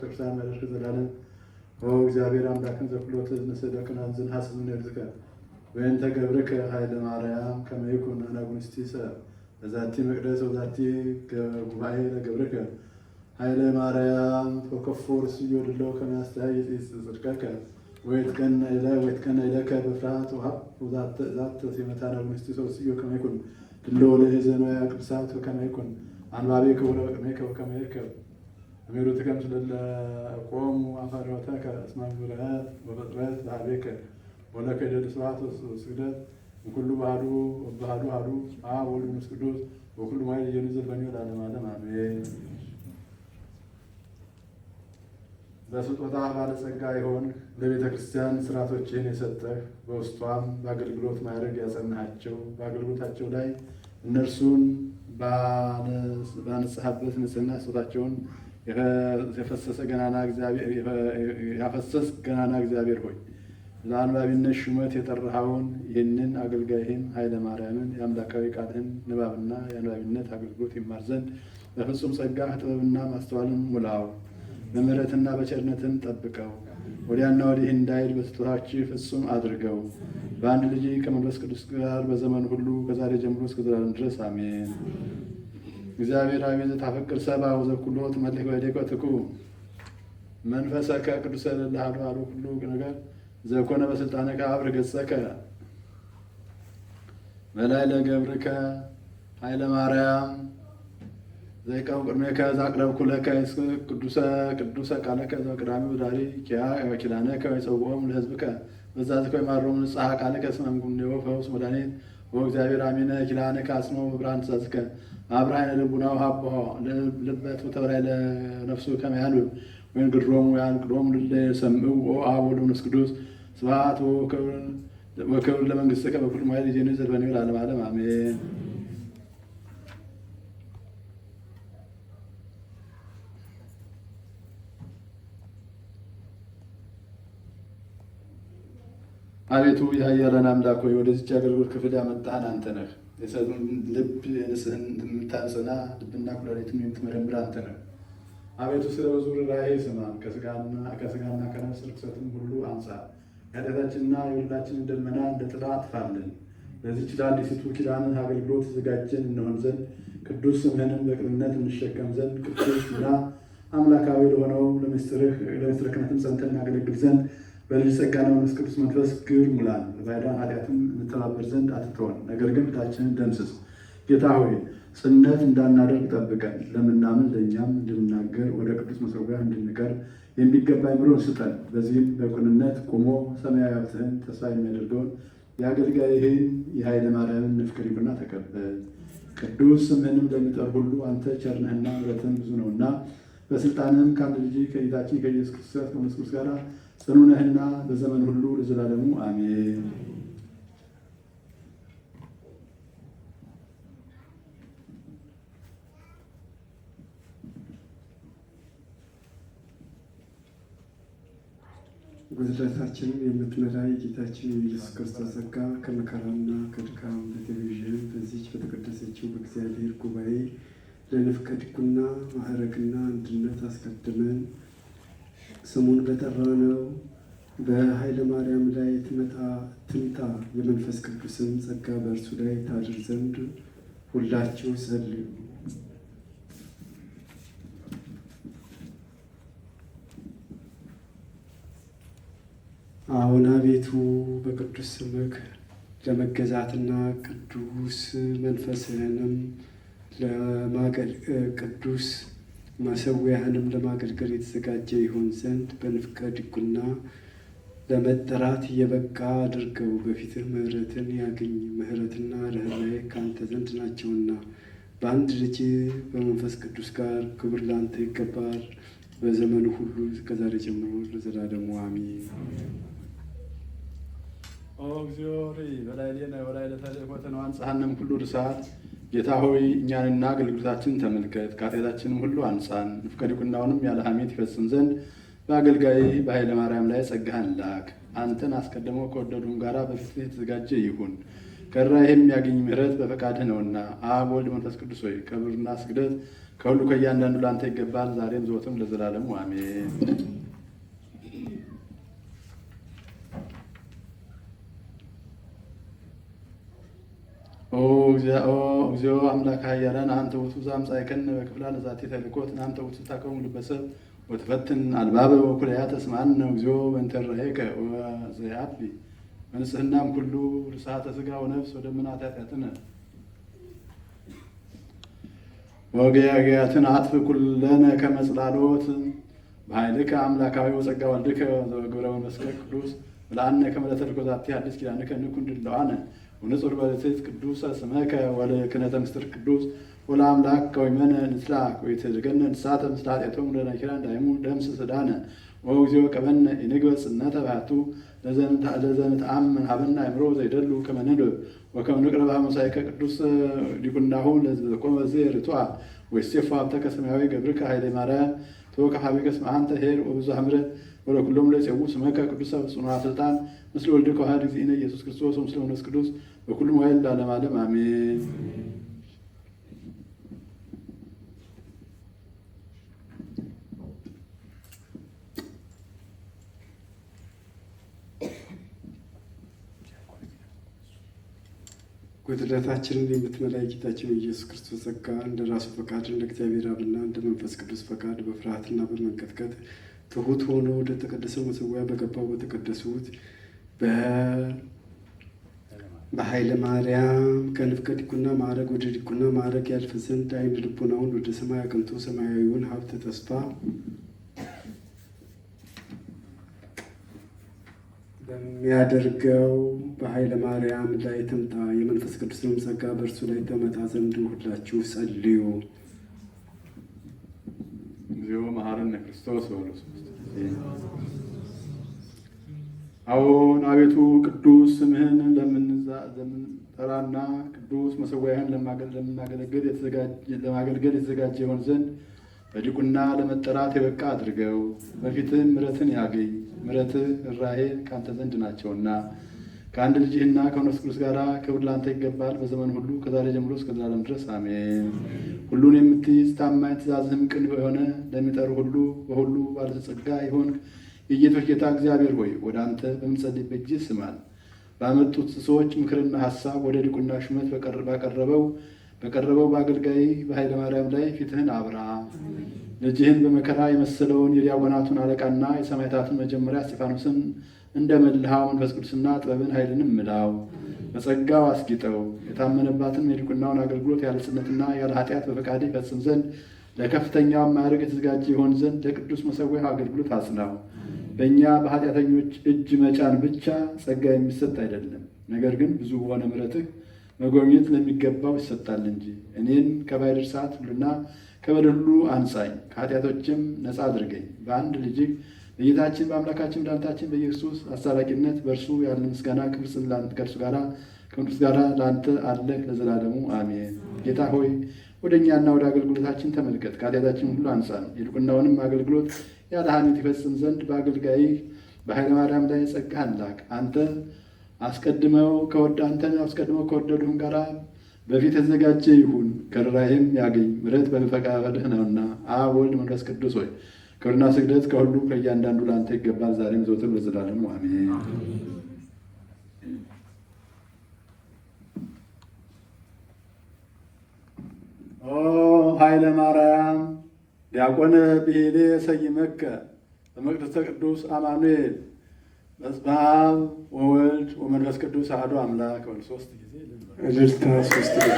ክርስቲያን መድረክ ዘላለም እግዚአብሔር አምላክን ዘኩሎት ንስደቅን አንዝን ሐስብን ይርዝቀ ወይንተ ገብርከ ኃይለ ማርያም ከመ ይኩን አናጉንስቲሰ በዛቲ መቅደስ ወዛቲ ጉባኤ ለገብርከ ኃይለ ማርያም ተከፎር ስዮድሎ ከመያስተያይት ጽድቀከ ወይትቀነ ኢለከ በፍርሃት ወሀብ ዛት ሲመታ አናጉንስቲሰ ስዮ ከመ ይኩን ድሎ ለሕዘነ ቅዱሳት ከመ ይኩን አንባቤ ክቡረ በቅሜከ ወከመ ይርከብ أميرو تكمل القوم وأفرادك أسماء الجرهات وفطرات بعدك ولك إلى الصلاة والسجود وكل بعدو أول مسجود وكل ما ينزل بني العالم آدم آمين. በስጦታ ባለጸጋ ይሆን ለቤተ ክርስቲያን ስርዓቶችን የሰጠህ በውስጧም በአገልግሎት ማዕረግ ያጸናሃቸው በአገልግሎታቸው ላይ እነርሱን ባነጻህበት ንጽሕና ስጦታቸውን የፈሰሰ ገናና እግዚአብሔር ሆይ ለአንባቢነት ሹመት የጠራኸውን ይህንን አገልጋይህን ኃይለ ማርያምን የአምላካዊ ቃልህን ንባብና የአንባቢነት አገልግሎት ይማር ዘንድ በፍጹም ጸጋ ጥበብና ማስተዋልን ሙላው። በምሕረትና በቸርነትን ጠብቀው። ወዲያና ወዲህ እንዳይል በስጦታዎችህ ፍጹም አድርገው። በአንድ ልጅ ከመንፈስ ቅዱስ ጋር በዘመን ሁሉ ከዛሬ ጀምሮ እስከ ዘላለም ድረስ አሜን። እግዚአብሔር አብ ዘታፈቅር ሰብአ ወዘኩሎ ትመልክ በእዴከ ትኩ መንፈሰከ ቅዱሰ ለላህዱ አሉ ሁሉ ነገር ዘኮነ በስልጣነከ አብር ገጸከ በላይ ለገብርከ ኃይለ ማርያም ዘይቀው ቅድሜከ ዛቅረብኩ ለከ ቅዱሰ ቃለከ ዘቅዳሚ ወዳሪ ኪዳነከ ወይጸውዖሙ ለሕዝብከ በዛዝከ ወይማሮሙ ንጽሐ ቃለከ እስመ እምኩነኔሁ ፈውስ መድኃኒት ወእግዚአብሔር አሚነ ኪዳነከ አጽንዖ በብርሃን ትእዛዝከ አብርሃነ ልቡናው ሀብሖ ልበት ወተብራይ ለነፍሱ ከመ ያንብብ ወይንግሮሙ ያንቅዶሙ ለሰምዑ አብ ወወልድ ወመንፈስ ቅዱስ ስብሐት ወክብር ለመንግሥትከ በኩሉ ኃይል ይእዜኒ ዘልፈኒ ለዓለመ ዓለም አሜን። አቤቱ የኃያላን አምላክ ሆይ ወደዚች አገልግሎት ክፍል ያመጣህን አንተ ነህ። የሰውን ልብ የምታጸና ልብና ኩላሊትን የምትመረምር አንተ ነህ። አቤቱ ስለ ብዙ ርኅራኄ ስማን። ከሥጋና ከነፍስ ርኩሰትን ሁሉ አንጻ። ኃጢአታችንና የሁላችንን ደመና እንደ ጥላ አጥፋልን። ለዚች ለአዲሲቱ ኪዳንህ አገልግሎት ተዘጋጀን እንሆን ዘንድ ቅዱስ ስምህንም በቅንነት እንሸከም ዘንድ ቅዱስና አምላካዊ ለሆነው ለምስጢርህ ክህነትም ጸንተን እናገለግል ዘንድ በልጅ ጸጋና በመንፈስ ቅዱስ መንፈስ ግብር ሙላን። በባዕዳን ኃጢአትም እንተባበር ዘንድ አትተወን፣ ነገር ግን ዕዳችንን ደምስስ። ጌታ ሆይ ጽነት እንዳናደርግ ጠብቀን፣ ለምናምን ለእኛም እንድንናገር ወደ ቅዱስ መሠዊያ እንድንቀርብ የሚገባ አእምሮን ስጠን። በዚህም በቅንነት ቆሞ ሰማያዊ ሀብትህን ተስፋ የሚያደርገውን የአገልጋይህን የኃይለ ማርያምን ንፍቅር ይብና ተቀበል። ቅዱስ ስምህንም ለሚጠሩ ሁሉ አንተ ቸር ነህና ምሕረትህም ብዙ ነውና በስልጣንህም ከአንድ ልጅ ከጌታችን ከኢየሱስ ክርስቶስ ከመንፈስ ቅዱስ ጋር ጽኑ ነህና በዘመን ሁሉ ለዘላለሙ አሜን። ጉድለታችንን የምትመላ የጌታችን የኢየሱስ ክርስቶስ ጸጋ ከመከራና ከድካም በቴሌቪዥን በዚች በተቀደሰችው በእግዚአብሔር ጉባኤ ለንፍቀ ድቁና ማዕረግና አንድነት አስቀድመን ስሙን በጠራነው በኃይለ ማርያም ላይ ትምጣ የመንፈስ ቅዱስን ጸጋ በእርሱ ላይ ታድር ዘንድ ሁላችሁ ጸልዩ። አሁን አቤቱ በቅዱስ ስምህ ለመገዛትና ቅዱስ መንፈስህንም ቅዱስ መሠዊያህንም ለማገልገል የተዘጋጀ ይሆን ዘንድ በንፍቀ ድቁና ለመጠራት የበቃ አድርገው። በፊትህ ምሕረትን ያግኝ። ምሕረትና ርኅራኄ ከአንተ ዘንድ ናቸውና በአንድ ልጅ በመንፈስ ቅዱስ ጋር ክብር ላንተ ይገባል በዘመኑ ሁሉ ከዛሬ ጀምሮ ለዘላለሙ አሜን። እግዚኦ በላዕሌነ ወላዕለ ተልእኮትነ ወአንጽሐነ ኩሉ ርሳት። ጌታ ሆይ እኛንና አገልግሎታችንን ተመልከት፣ ከኃጢአታችንም ሁሉ አንጻን። ንፍቀ ድቁናውንም ያለ ሐሜት ይፈጽም ዘንድ በአገልጋይ በኃይለ ማርያም ላይ ጸጋህን ላክ። አንተን አስቀድሞ ከወደዱም ጋራ በፊትህ የተዘጋጀ ይሁን። ከራይህም ያገኝ ምሕረት በፈቃድህ ነውና። አብ ወልድ መንፈስ ቅዱስ ሆይ ክብርና ስግደት ከሁሉ ከእያንዳንዱ ለአንተ ይገባል ዛሬም ዘወትም ለዘላለሙ አሜን። እግዚኦ አምላከ ኃያላን አንተ ውእቱ ዘአምጻእከነ በክፍላ ለዛቲ ተልእኮት አንተ ውእቱ ታከሙ ልበሰብ ወትፈትን አልባበ ወኩልያተ እስማዐነ እግዚኦ በእንተ ርኅራኄከ ወዘየዐቢ በንጽሕናም ኩሉ ርሥዓተ ሥጋ ወነፍስ ወደምናተ ኃጢአትነ ወገያገያትን አጥፍ ኩለነ ከመ ጽላሎት በኃይልከ አምላካዊ ወጸጋ ወልድከ ዘበግብረ መንፈስከ ቅዱስ ብልዓነ ከመ ለተልእኮ ዛቲ ሐዲስ ኪዳንከ ንኩን ድልዋነ ወንጹር በርትዕት ቅዱሰ ስመከ ወለክህነተ ምስጢር ቅዱስ ወለአምላክ ከወይመነ ንስላክ ወይትድገነ ንስሓተ ምስለ ኃጢአቶሙ ለነኪራን ዳይሙ ደምስስ ዕዳነ ወእግዚኦ ቀበነ ኢንግበ ጽነተ ባሕቱ ለዘንተአምን ሀበነ አእምሮ ዘይደሉ ከመ ንንበብ ወከመ ንቅረብ ኀበ መሥዋዕከ ቅዱስ ዲቁናሁ ለዘቆመ ርቱዐ ወይሴፎ ሀብተከ ሰማያዊ ገብርከ ኃይለ ማርያም ተወከፋቢከ እስመ አንተ ኄር ወብዙኃ ምሕረት ወለኩሎሙ ለፄውኡ ስመከ ቅዱሰ በጽኑዕ ሥልጣን ምስለ ወልድከ ወሐደ እግዚእነ ኢየሱስ ክርስቶስ ወምስለ መንፈስ ቅዱስ በኩሉ መዋዕል ለዓለመ ዓለም አሜን። ጉድለታችንን የምትመላ ጌታችን ኢየሱስ ክርስቶስ ጸጋ እንደ ራሱ ፈቃድ እንደ እግዚአብሔር አብና እንደ መንፈስ ቅዱስ ፈቃድ በፍርሃትና በመንቀጥቀጥ ትሑት ሆኖ ወደ ተቀደሰው መሠዊያ በገባው በተቀደሱት በኃይለ ማርያም ከንፍቀ ዲቁና ማዕረግ ወደ ዲቁና ማዕረግ ያልፍ ዘንድ ዓይነ ልቡናውን ወደ ሰማይ አቅንቶ ሰማያዊውን ሀብተ ተስፋ በሚያደርገው በኃይለ ማርያም ላይ ትምጣ። የመንፈስ ቅዱስንም ጸጋ በእርሱ ላይ ተመጣ ዘንድ ሁላችሁ ጸልዩ። እግዚኦ መሐረነ ክርስቶስ ወኢየሱስ አዎን አቤቱ ቅዱስ ስምህን ለምንጠራና ቅዱስ መሠዊያህን ለማገልገል የተዘጋጀ ይሆን ዘንድ በዲቁና ለመጠራት የበቃ አድርገው። በፊትህም ምሕረትን ያገኝ ምሕረትህ ርኅራኄ ከአንተ ዘንድ ናቸውና ከአንድ ልጅህና ከመንፈስ ቅዱስ ጋር ክብር ለአንተ ይገባል በዘመን ሁሉ ከዛሬ ጀምሮ እስከ ዘላለም ድረስ አሜን። ሁሉን የምትይዝ ታማኝ ትእዛዝህም ቅን የሆነ ለሚጠሩ ሁሉ በሁሉ ባለጸጋ ይሆንክ የጌቶች ጌታ እግዚአብሔር ሆይ ወደ አንተ በምንጸልይበት ጊዜ ስማን። ባመጡት ሰዎች ምክርና ሐሳብ ወደ ዲቁና ሹመት በቀረበው በአገልጋይ በኃይለ ማርያም ላይ ፊትህን አብራ። ልጅህን በመከራ የመሰለውን የዲያቆናቱን አለቃና የሰማዕታቱን መጀመሪያ እስጢፋኖስን እንደመልሃው መንፈስ ቅዱስና ጥበብን ኃይልንም ምላው። በጸጋው አስጊጠው። የታመነባትን የዲቁናውን አገልግሎት ያለ ጽነትና ያለ ኃጢአት በፈቃድ ይፈጽም ዘንድ ለከፍተኛው ማዕረግ የተዘጋጀ ይሆን ዘንድ ለቅዱስ መሠዊያው አገልግሎት አጽናው። በእኛ በኃጢአተኞች እጅ መጫን ብቻ ጸጋ የሚሰጥ አይደለም፣ ነገር ግን ብዙ በሆነ ምሕረትህ መጎብኘት ለሚገባው ይሰጣል እንጂ። እኔን ከባሕር እሳት ሁሉና ከበደል ሁሉ አንጻኝ፣ ከኃጢአቶችም ነፃ አድርገኝ። በአንድ ልጅህ በጌታችን በአምላካችን መድኃኒታችን በኢየሱስ አስታራቂነት በእርሱ ያለ ምስጋና ክብር ከእርሱ ጋር ከመንፈስ ጋር ለአንተ አለህ ለዘላለሙ አሜን። ጌታ ሆይ ወደ እኛና ወደ አገልግሎታችን ተመልከት፣ ከኃጢአታችን ሁሉ አንጻን። የዲቁናውንም አገልግሎት ያለ ሐሜት ይፈጽም ዘንድ በአገልጋይህ በኃይለ ማርያም ላይ ጸጋህን ላክ። አንተን አስቀድመው ከወደዱህም ጋር በፊት የተዘጋጀ ይሁን፣ ከርኅራኄም ያገኝ። ምሕረት በፈቃድህ ነውና። አብ ወልድ መንፈስ ቅዱስ ሆይ ክብርና ስግደት ከሁሉ ከእያንዳንዱ ለአንተ ይገባል ዛሬም ዘወትርም ለዘላለሙ አሜን። ኃይለ ማርያም ዲያቆነ ብሄሌ ሰይመከ በመቅደሰ ቅዱስ አማኑኤል በስመ አብ ወወልድ ወመንፈስ ቅዱስ አሐዱ አምላክ። ሶስት ጊዜ እልልታ ሶስት ጊዜ